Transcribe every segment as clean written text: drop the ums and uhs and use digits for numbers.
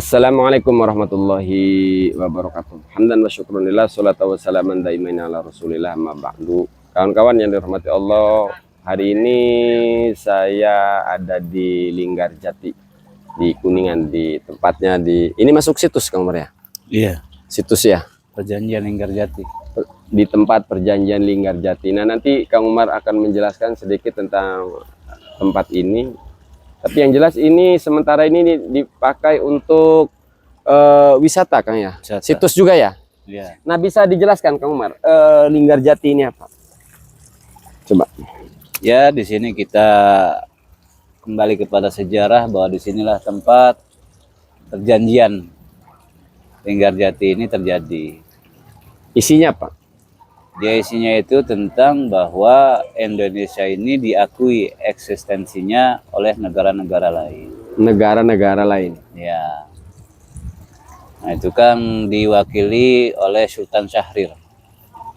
Assalamualaikum warahmatullahi wabarakatuh. Hamdan wa syukrunillah, salatu wassalaman daimain ala rasulillah, amma ba'du. Kawan-kawan yang dirahmati Allah, hari ini saya ada di Linggarjati, di Kuningan, di tempatnya ini masuk situs Kang Umar ya? Iya, Situs ya? perjanjian Linggarjati. Di tempat perjanjian Linggarjati. Nah, nanti Kang Umar akan menjelaskan sedikit tentang tempat ini. Tapi yang jelas ini sementara ini dipakai untuk wisata, Kang ya. Wisata. Situs juga ya. Iya. Nah, bisa dijelaskan Kang Umar, Linggarjati ini apa? Coba. Ya, di sini kita kembali kepada sejarah bahwa disinilah tempat perjanjian Linggarjati ini terjadi. Isinya apa? Dia isinya itu tentang bahwa Indonesia ini diakui eksistensinya oleh negara-negara lain. Negara-negara lain. Ya. Nah, itu kan diwakili oleh Sultan Syahrir.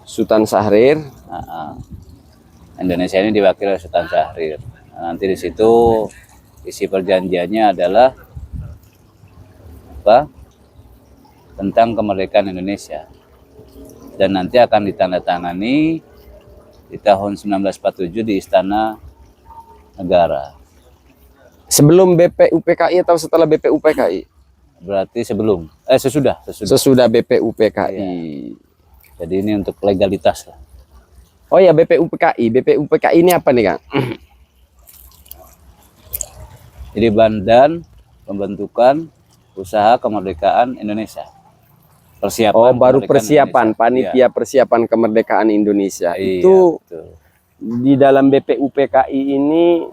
Sultan Syahrir. Nah, Indonesia ini diwakili oleh Sultan Syahrir. Nah, nanti di situ isi perjanjiannya adalah apa? Tentang kemerdekaan Indonesia. Dan nanti akan ditandatangani di tahun 1947 di Istana Negara. Sebelum BPUPKI atau setelah BPUPKI? Berarti sesudah. Sesudah BPUPKI. Ya. Jadi ini untuk legalitas lah. Oh ya, BPUPKI. BPUPKI ini apa nih, Kang? Jadi Badan Pembentukan Usaha Kemerdekaan Indonesia. Persiapan. Oh, baru persiapan, Indonesia. panitia Ya. persiapan kemerdekaan Indonesia. Iya, Itu betul. di dalam BPUPKI ini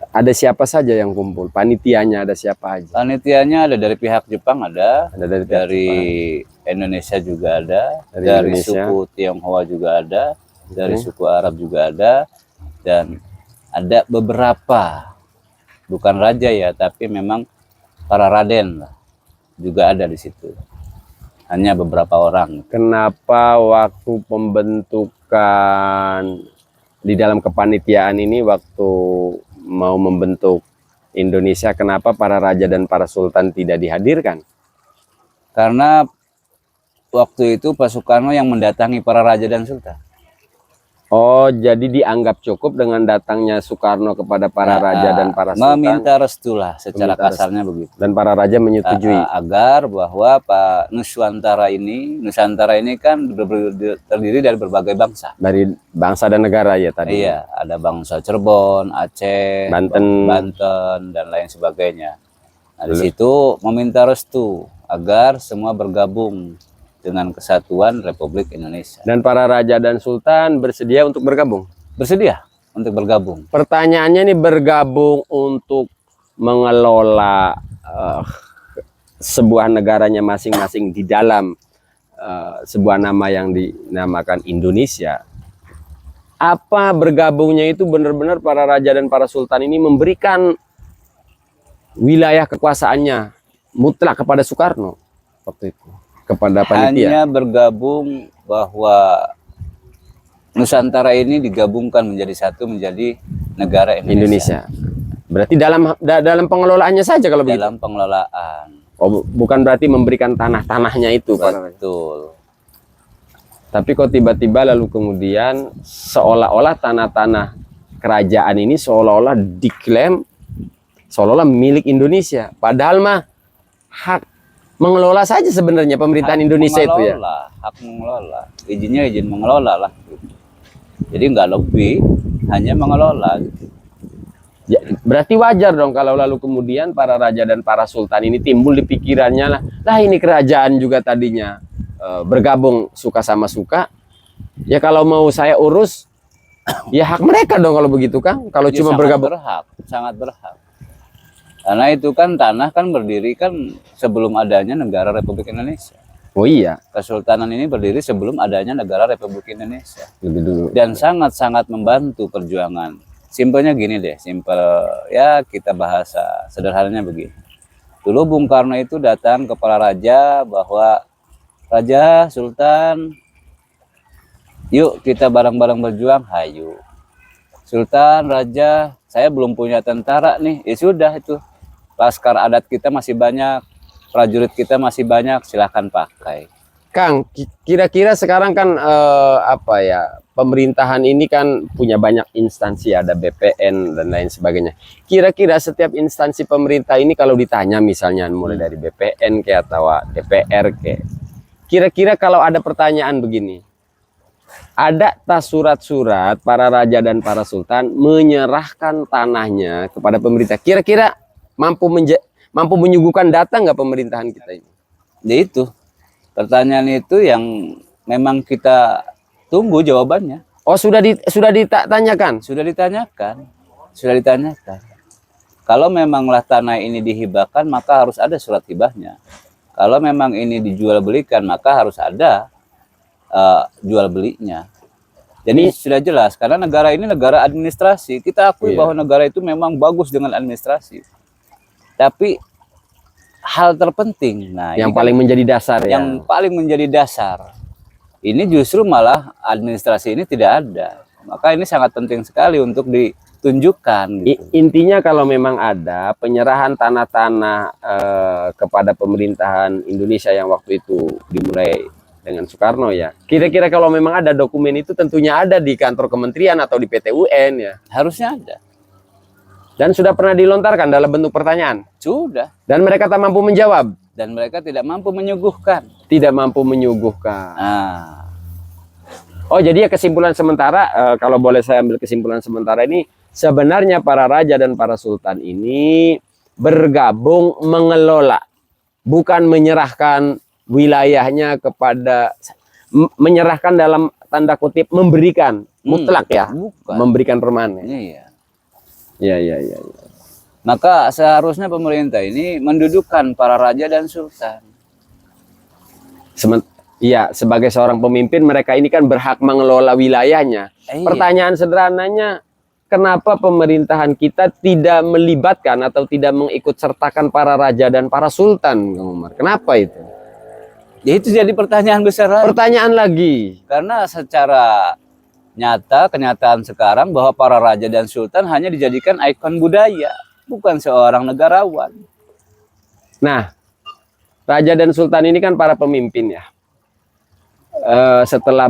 ada siapa saja yang kumpul? Panitianya ada siapa aja? Panitianya ada dari pihak Jepang ada Ada dari Indonesia juga ada, Dari dari Indonesia. suku Tionghoa juga ada, dari suku Arab juga ada, dan ada beberapa, bukan raja ya, tapi memang para raden lah, juga ada di situ. Hanya beberapa orang. Kenapa waktu pembentukan di dalam kepanitiaan ini, waktu mau membentuk Indonesia, kenapa para raja dan para sultan tidak dihadirkan? Karena waktu itu Pak Soekarno yang mendatangi para raja dan sultan. Oh, jadi dianggap cukup dengan datangnya Soekarno kepada para raja dan para sultan, meminta restu lah secara Meminta kasarnya begitu. dan para raja menyetujui. Agar bahwa Pak Nusantara ini kan terdiri dari berbagai bangsa. Dari bangsa dan negara ya tadi. Iya, ada bangsa Cirebon, Aceh, Banten. dan lain sebagainya. Nah, di situ meminta restu agar semua bergabung dengan kesatuan Republik Indonesia. Dan para raja dan sultan bersedia untuk bergabung. Bersedia untuk bergabung. Pertanyaannya nih, bergabung untuk mengelola sebuah negaranya masing-masing di dalam sebuah nama yang dinamakan Indonesia. Apa bergabungnya itu benar-benar para raja dan para sultan ini memberikan wilayah kekuasaannya mutlak kepada Soekarno waktu itu, kepada panitia? Hanya bergabung bahwa Nusantara ini digabungkan menjadi satu, menjadi negara Indonesia. Berarti dalam pengelolaannya saja kalau begitu. Dalam pengelolaan. Oh, bukan berarti memberikan tanah-tanahnya itu, Pak. Betul. Tapi kok tiba-tiba lalu kemudian seolah-olah tanah-tanah kerajaan ini seolah-olah diklaim seolah-olah milik Indonesia. Padahal mah hak mengelola saja sebenarnya pemerintahan Indonesia itu ya. Hak mengelola. Izinnya izin mengelola lah. Jadi nggak lebih, hanya mengelola. Gitu. Ya, berarti wajar dong kalau lalu kemudian para raja dan para sultan ini timbul di pikirannya lah ini kerajaan juga tadinya bergabung suka sama suka. Ya kalau mau saya urus, ya hak mereka dong kalau begitu, Kang. Kalau Dia cuma bergabung. sangat berhak. Karena itu kan tanah kan berdiri kan sebelum adanya negara Republik Indonesia. Oh iya. Kesultanan ini berdiri sebelum adanya negara Republik Indonesia. Lebih dulu. Dan sangat-sangat membantu perjuangan. Simpelnya gini deh, simpel ya kita bahasa sederhananya begini. Dulu Bung Karno itu datang ke para raja bahwa Raja, Sultan, yuk kita bareng-bareng berjuang, hayu. Sultan, Raja, saya belum punya tentara nih, ya sudah itu. Laskar adat kita masih banyak, prajurit kita masih banyak, silahkan pakai. Kang, kira-kira sekarang kan apa ya, pemerintahan ini kan punya banyak instansi, ada BPN dan lain sebagainya. Kira-kira setiap instansi pemerintah ini kalau ditanya misalnya mulai dari BPN kayak atau DPR kayak, kira-kira kalau ada pertanyaan begini, ada tak surat-surat para raja dan para sultan menyerahkan tanahnya kepada pemerintah? Kira-kira mampu menyuguhkan data nggak pemerintahan kita ini? Jadi itu. Pertanyaan itu yang memang kita tunggu jawabannya. Oh, sudah ditanyakan? Sudah ditanyakan. Sudah ditanyakan. Kalau memanglah tanah ini dihibahkan, maka harus ada surat hibahnya. Kalau memang ini dijual belikan, maka harus ada jual belinya. Jadi sudah jelas, karena negara ini negara administrasi. Kita akui bahwa negara itu memang bagus dengan administrasi. Tapi hal terpenting, nah yang paling menjadi dasar, yang paling menjadi dasar ini justru malah administrasi ini tidak ada. Maka ini sangat penting sekali untuk ditunjukkan gitu. Intinya kalau memang ada penyerahan tanah-tanah kepada pemerintahan Indonesia yang waktu itu dimulai dengan Soekarno ya, kira-kira kalau memang ada dokumen itu tentunya ada di kantor kementerian atau di PT UN ya, harusnya ada. Dan sudah pernah dilontarkan dalam bentuk pertanyaan? Sudah. Dan mereka tak mampu menjawab? Dan mereka tidak mampu menyuguhkan. Tidak mampu menyuguhkan. Nah. Oh, jadi ya kesimpulan sementara, kalau boleh saya ambil kesimpulan sementara ini, sebenarnya para raja dan para sultan ini bergabung mengelola, bukan menyerahkan wilayahnya kepada, menyerahkan dalam tanda kutip, memberikan, mutlak ya, bukan. Memberikan permanen. Iya. Ya. Maka seharusnya pemerintah ini mendudukkan para raja dan sultan. Iya, sebagai seorang pemimpin mereka ini kan berhak mengelola wilayahnya. Pertanyaan sederhananya, kenapa pemerintahan kita tidak melibatkan atau tidak mengikut sertakan para raja dan para sultan, Kang Umar? Kenapa itu? Ya itu jadi pertanyaan besar lagi. Pertanyaan lagi. Karena secara nyata, kenyataan sekarang bahwa para raja dan sultan hanya dijadikan ikon budaya, bukan seorang negarawan. Nah, raja dan sultan ini kan para pemimpin ya. Setelah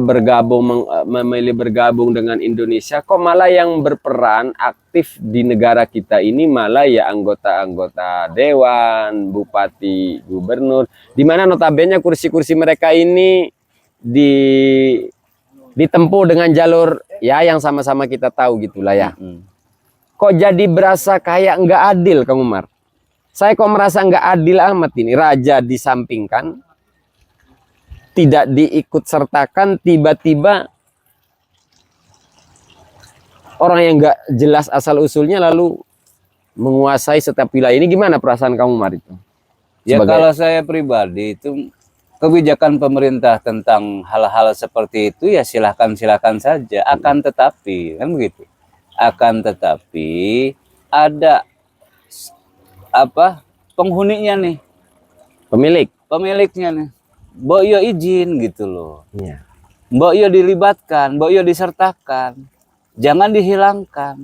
memilih bergabung dengan Indonesia, kok malah yang berperan aktif di negara kita ini malah ya anggota-anggota dewan, bupati, gubernur, di mana notabene kursi-kursi mereka ini ditempuh dengan jalur ya yang sama-sama kita tahu gitulah ya. Kok jadi berasa kayak nggak adil, Kang Umar? Saya kok merasa nggak adil amat ini. Raja disampingkan, tidak diikut sertakan, tiba-tiba orang yang nggak jelas asal usulnya lalu menguasai setiap wilayah. Ini gimana perasaan Kang Umar itu? Ya kalau saya pribadi itu kebijakan pemerintah tentang hal-hal seperti itu ya silahkan saja. Akan tetapi kan begitu. Akan tetapi ada apa penghuninya nih, pemiliknya nih, mbok yo izin gitu loh. Iya. Mbok yo dilibatkan, mbok yo disertakan, jangan dihilangkan.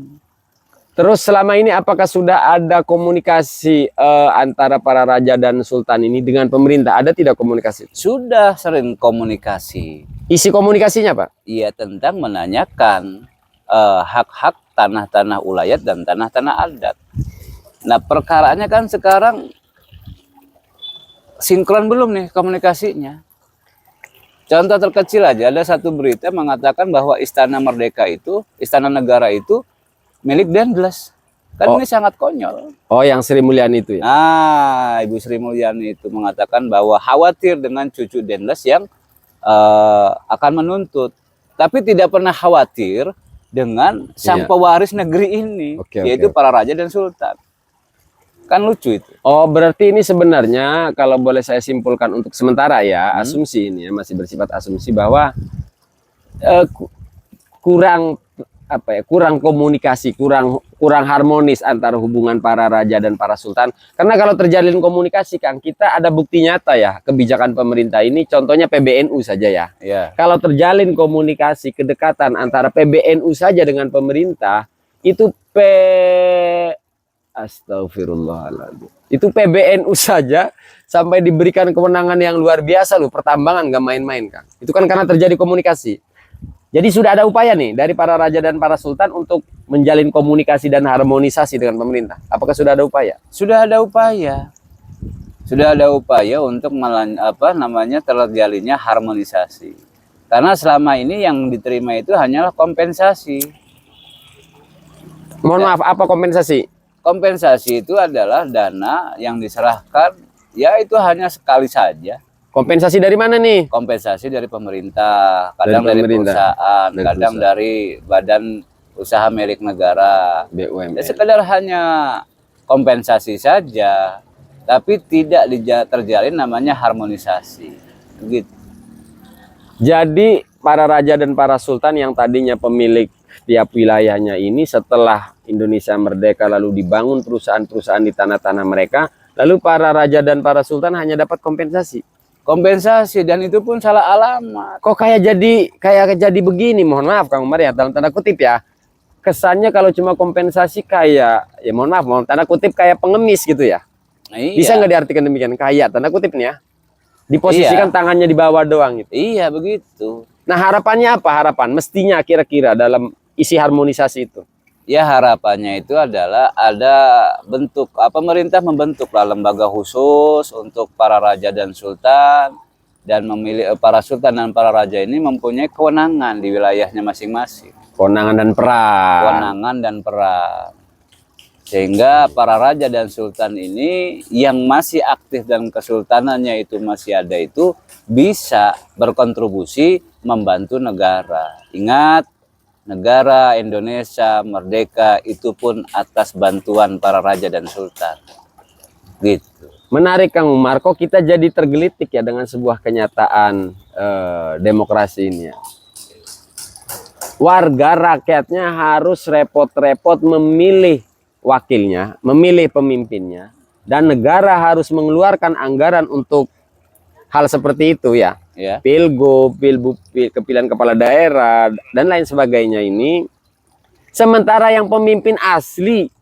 Terus selama ini apakah sudah ada komunikasi antara para raja dan sultan ini dengan pemerintah? Ada tidak komunikasi? Sudah sering komunikasi. Isi komunikasinya, Pak? Iya, tentang menanyakan hak-hak tanah-tanah ulayat dan tanah-tanah adat. Nah, perkaranya kan sekarang sinkron belum nih komunikasinya. Contoh terkecil aja, ada satu berita mengatakan bahwa Istana Merdeka itu, Istana Negara itu milik Dendles. Kan ini sangat konyol. Oh, yang Sri Mulyani itu ya? Nah, Ibu Sri Mulyani itu mengatakan bahwa khawatir dengan cucu Dendles yang akan menuntut. Tapi tidak pernah khawatir dengan sang pewaris negeri ini, yaitu para raja dan sultan. Kan lucu itu. Oh, berarti ini sebenarnya kalau boleh saya simpulkan untuk sementara ya, asumsi ini ya, masih bersifat asumsi bahwa kurang komunikasi, kurang harmonis antara hubungan para raja dan para sultan. Karena kalau terjalin komunikasi, Kang, kita ada bukti nyata ya kebijakan pemerintah ini, contohnya PBNU saja ya. Kalau terjalin komunikasi kedekatan antara PBNU saja dengan pemerintah, itu Astagfirullahaladzim. Itu PBNU saja sampai diberikan kewenangan yang luar biasa loh, pertambangan nggak main-main Kang. Itu kan karena terjadi komunikasi. Jadi sudah ada upaya nih dari para raja dan para sultan untuk menjalin komunikasi dan harmonisasi dengan pemerintah. Apakah sudah ada upaya? Sudah ada upaya. Sudah ada upaya untuk terjalinnya harmonisasi. Karena selama ini yang diterima itu hanyalah kompensasi. Mohon maaf, apa kompensasi? Kompensasi itu adalah dana yang diserahkan, ya itu hanya sekali saja. Kompensasi dari mana nih? Kompensasi dari pemerintah, kadang dari perusahaan, kadang dari badan usaha milik negara. BUMN. Ya, sekedar hanya kompensasi saja, tapi tidak terjalin namanya harmonisasi. Gitu. Jadi para raja dan para sultan yang tadinya pemilik tiap wilayahnya ini, setelah Indonesia merdeka lalu dibangun perusahaan-perusahaan di tanah-tanah mereka, lalu para raja dan para sultan hanya dapat kompensasi. Kompensasi, dan itu pun salah alamat. Kok kayak jadi begini? Mohon maaf Kang Umar ya, dalam tanda kutip ya. Kesannya kalau cuma kompensasi kayak, ya mohon maaf, tanda kutip kayak pengemis gitu ya. Iya. Bisa nggak diartikan demikian? Kayak tanda kutip nih ya. Diposisikan tangannya di bawah doang gitu. Iya begitu. Nah harapannya apa? Harapan mestinya kira-kira dalam isi harmonisasi itu. Ya harapannya itu adalah ada bentuk pemerintah membentuklah lembaga khusus untuk para raja dan sultan, dan memilih para sultan dan para raja ini mempunyai kewenangan di wilayahnya masing-masing. Kewenangan dan peran. Kewenangan dan peran. Sehingga para raja dan sultan ini yang masih aktif dan kesultanannya itu masih ada itu bisa berkontribusi membantu negara. Ingat, negara Indonesia merdeka itu pun atas bantuan para raja dan sultan. Gitu. Menarik Kang Umar, kok kita jadi tergelitik ya dengan sebuah kenyataan demokrasi ini ya. Warga rakyatnya harus repot-repot memilih wakilnya, memilih pemimpinnya, dan negara harus mengeluarkan anggaran untuk hal seperti itu ya. Pilgub, kepilihan kepala daerah dan lain sebagainya ini. Sementara yang pemimpin asli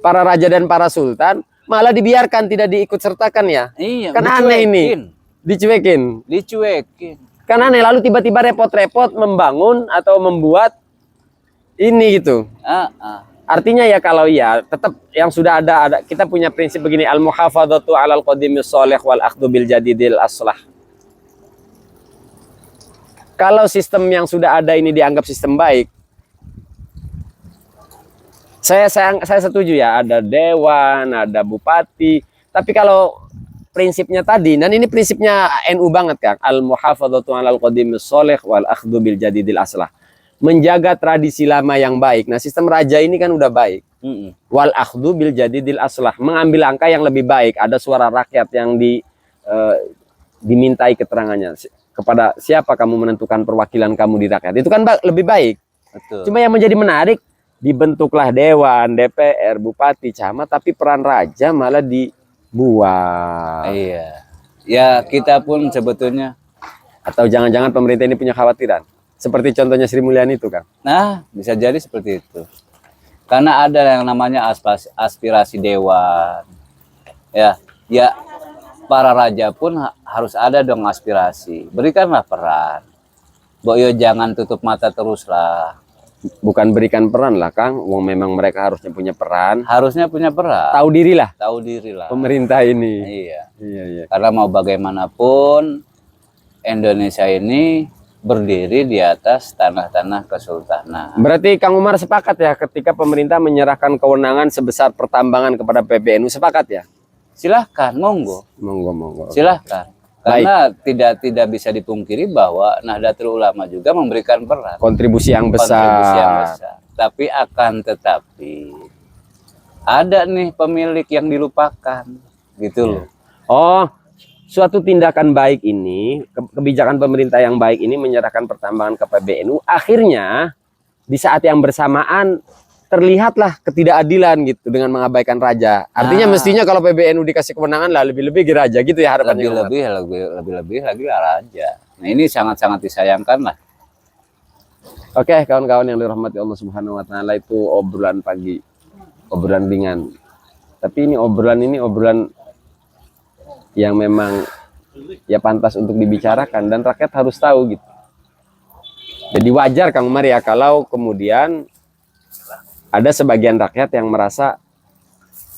para raja dan para sultan malah dibiarkan, tidak diikut sertakan ya. Iya, kan aneh ini. Dicuekin. Kan aneh, lalu tiba-tiba repot-repot membangun atau membuat ini gitu. Artinya ya kalau ya tetap yang sudah ada kita punya prinsip begini, al muhafadzatu 'alal qadimis shalih wal akhdhu bil jadidil aslah. Kalau sistem yang sudah ada ini dianggap sistem baik, saya setuju ya, ada dewan, ada bupati. Tapi kalau prinsipnya tadi, dan ini prinsipnya NU banget Kang, al muhafadzatu 'alal qadimis shalih wal akhdhu bil jadidil aslah. Menjaga tradisi lama yang baik. Nah, sistem raja ini kan udah baik. Wal akhdhu bil jadidil aslah, mengambil langkah yang lebih baik. Ada suara rakyat yang dimintai keterangannya. Kepada siapa kamu menentukan perwakilan kamu di rakyat? Itu kan lebih baik. Betul. Cuma yang menjadi menarik, dibentuklah dewan, DPR, bupati, camat, tapi peran raja malah dibuang. Iya. Ya, kita pun sebetulnya, atau jangan-jangan pemerintah ini punya khawatiran. Seperti contohnya Sri Mulyani itu Kang. Nah, bisa jadi seperti itu. Karena ada yang namanya aspirasi dewan. Ya, para raja pun harus ada dong aspirasi. Berikanlah peran. Boyo jangan tutup mata teruslah. Bukan berikan peran lah Kang, memang mereka harusnya punya peran. Harusnya punya peran. Tahu diri lah. Tahu diri lah. Pemerintah ini. Iya. Karena mau bagaimanapun Indonesia ini berdiri di atas tanah-tanah kesultanan. Berarti Kang Umar sepakat ya ketika pemerintah menyerahkan kewenangan sebesar pertambangan kepada PBNU, sepakat ya? Silahkan, monggo. Monggo. Silahkan. Karena tidak bisa dipungkiri bahwa Nahdlatul Ulama juga memberikan peran. Kontribusi yang besar. Tapi akan tetapi ada nih pemilik yang dilupakan, gitu loh. Oh, suatu tindakan baik ini, kebijakan pemerintah yang baik ini menyerahkan pertambangan ke PBNU, akhirnya di saat yang bersamaan terlihatlah ketidakadilan gitu dengan mengabaikan raja. Artinya mestinya kalau PBNU dikasih kewenangan lah lebih-lebih raja gitu ya harapannya. Lebih lagi raja. Nah, ini sangat-sangat disayangkan lah. Oke, kawan-kawan yang dirahmati Allah Subhanahu wa taala, itu obrolan pagi obrolan ringan. Tapi ini obrolan yang memang ya pantas untuk dibicarakan dan rakyat harus tahu gitu. Jadi wajar Kang Umar ya kalau kemudian ada sebagian rakyat yang merasa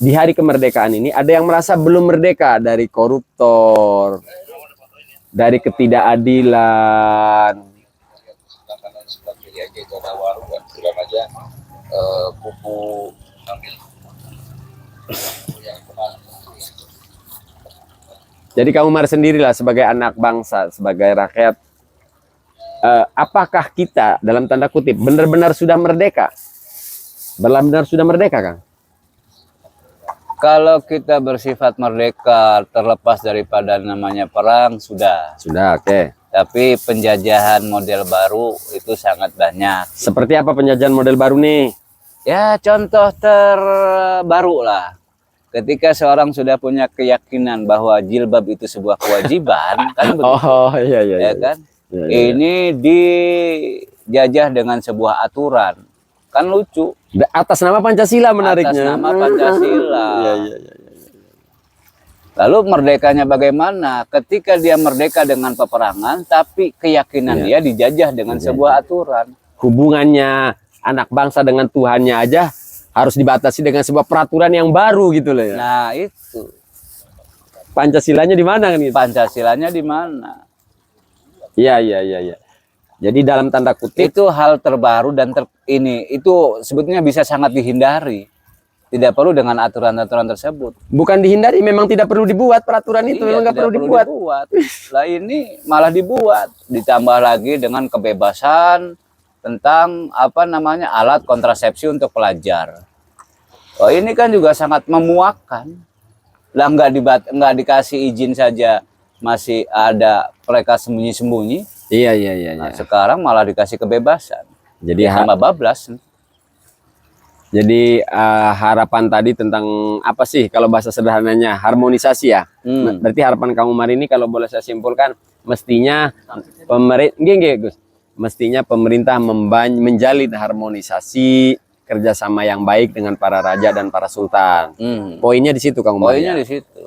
di hari kemerdekaan ini ada yang merasa belum merdeka dari koruptor, dari ketidakadilan. Jadi Kang Umar sendirilah sebagai anak bangsa, sebagai rakyat, apakah kita dalam tanda kutip benar-benar sudah merdeka? Benar-benar sudah merdeka, Kang? Kalau kita bersifat merdeka terlepas daripada namanya perang, sudah. Sudah, oke. Tapi penjajahan model baru itu sangat banyak. Seperti apa penjajahan model baru nih? Ya contoh terbaru lah. Ketika seorang sudah punya keyakinan bahwa jilbab itu sebuah kewajiban, kan begitu. Oh iya iya. Ya kan? Iya, iya. Ini dijajah dengan sebuah aturan. Kan lucu. Atas nama Pancasila menariknya. Atas nama Pancasila. Iya iya iya. Lalu merdekanya bagaimana? Ketika dia merdeka dengan peperangan, tapi keyakinan dia dijajah dengan sebuah aturan. Hubungannya anak bangsa dengan Tuhannya aja harus dibatasi dengan sebuah peraturan yang baru gitu loh ya. Nah itu. Pancasilanya di mana kan? Pancasilanya di mana? Iya iya iya. Ya. Jadi dalam tanda kutip Itu hal terbaru dan itu sebetulnya bisa sangat dihindari. Tidak perlu dengan aturan-aturan tersebut. bukan dihindari, memang tidak perlu dibuat peraturan itu, memang nggak perlu dibuat. Lah ini malah dibuat, ditambah lagi dengan kebebasan tentang apa namanya alat kontrasepsi untuk pelajar. Oh ini kan juga sangat memuakkan. Lah nggak dikasih izin saja masih ada mereka sembunyi-sembunyi. Iya iya iya. Nah, sekarang malah dikasih kebebasan. Jadi Sama bablas. Jadi harapan tadi tentang apa sih kalau bahasa sederhananya harmonisasi ya. Berarti harapan Kang Umar ini kalau boleh saya simpulkan mestinya pemerintah menjalin harmonisasi kerjasama yang baik dengan para raja dan para sultan. Poinnya di situ Kang Umar. Poinnya di situ.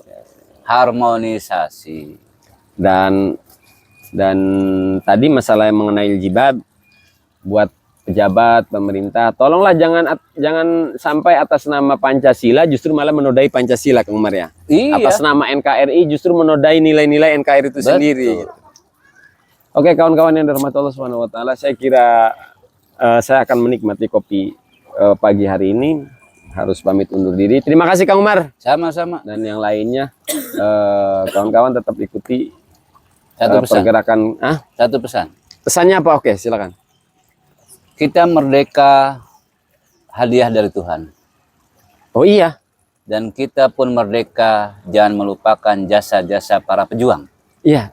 Harmonisasi. Dan tadi masalah yang mengenai jilbab buat pejabat pemerintah, tolonglah jangan sampai atas nama Pancasila justru malah menodai Pancasila Kang Umar ya. Iya. Atas nama NKRI justru menodai nilai-nilai NKRI itu sendiri. Oke kawan-kawan yang dirahmati Allah Subhanahu wa taala, saya kira saya akan menikmati kopi pagi hari ini. Harus pamit undur diri. Terima kasih Kang Umar. Sama-sama. Dan yang lainnya kawan-kawan tetap ikuti Satu pesan. pergerakan. Satu pesan. Pesannya apa? Oke, silakan. Kita merdeka hadiah dari Tuhan. Oh iya. Dan kita pun merdeka jangan melupakan jasa-jasa para pejuang. Iya.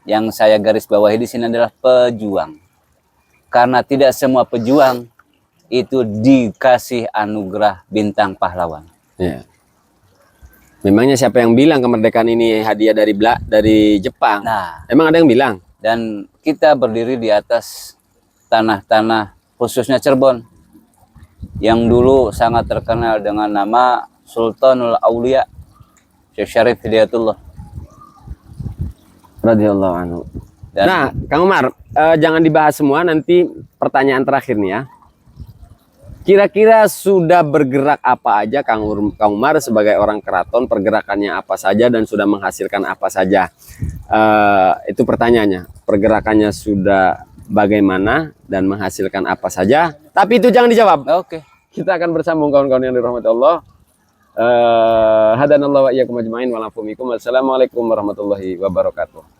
Yang saya garis bawahi di sini adalah pejuang. Karena tidak semua pejuang itu dikasih anugerah bintang pahlawan. Iya. Memangnya siapa yang bilang kemerdekaan ini hadiah dari Jepang? Nah, Emang ada yang bilang? dan kita berdiri di atas tanah-tanah khususnya Cirebon yang dulu sangat terkenal dengan nama Sultanul Aulia Syekh Syarif Hidayatullah Radhiyallahu anhu. dan Nah, Kang Umar, jangan dibahas semua, nanti pertanyaan terakhir nih ya. Kira-kira sudah bergerak apa aja Kang Umar sebagai orang keraton, pergerakannya apa saja dan sudah menghasilkan apa saja? Itu pertanyaannya. Pergerakannya sudah bagaimana dan menghasilkan apa saja? Tapi itu jangan dijawab. Oke. Kita akan bersambung kawan-kawan yang dirahmati Allah. Hadanallahu wa iyyakum ajmain wa la. Wassalamualaikum warahmatullahi wabarakatuh.